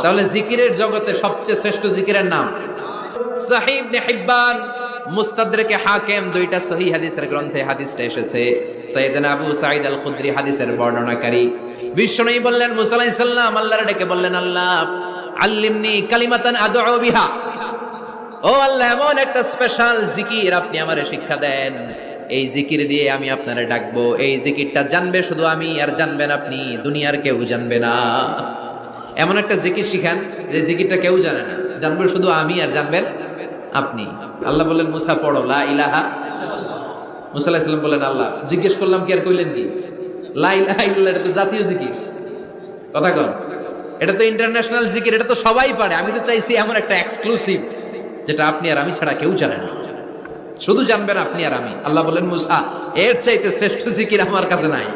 তাহলে জিকিরের জগতে সবচেয়ে শ্রেষ্ঠ জিকিরের নাম সহিহ ইবনে হিব্বান, মুস্তাদরাকে হাকিম, দুইটা সহিহ হাদিসের গ্রন্থে হাদিসটা এসেছে। সাইয়েদনা আবু সাঈদ আল খুদরি হাদিসের বর্ণনাকারী বিশ্বনবী বললেন, মুসা আলাইহিস সালাম আল্লাহর ডেকে বললেন, আল্লাহ আল্লিমনি কালিমাতান আদউ বিহা, ও আল্লাহ এমন একটা স্পেশাল জিকির আপনি আমারে শিক্ষা দেন, এই জিকির দিয়ে আমি আপনারে ডাকবো, এই জিকিরটা জানবে শুধু আমি আর জানবেন আপনি, দুনিয়ার কেউ জানবে না। এমন একটা জিকির শিখান যে জিকিরটা কেউ জানে না, জানবে শুধু আমি আর জানবেন আপনি। আল্লাহ বললেন, মুসা পড়ো লা ইলাহা। মুসা আলাইহিস সালাম বললেন, আল্লাহ জিজ্ঞেস করলাম কি আর কইলেন কি? লা ইলাহা ইল্লাল্লাহ এটা তো জাতীয় জিকির, কথা কন, এটা তো ইন্টারন্যাশনাল জিকির, এটা তো সবাই পারে। আমি তো চাইছি এমন একটা এক্সক্লুসিভ যেটা আপনি আর আমি ছাড়া কেউ জানে না, শুধু জানবেন আপনি আর আমি। আল্লাহ বললেন, মুসা এর চাইতে শ্রেষ্ঠ জিকির আমার কাছে নাই।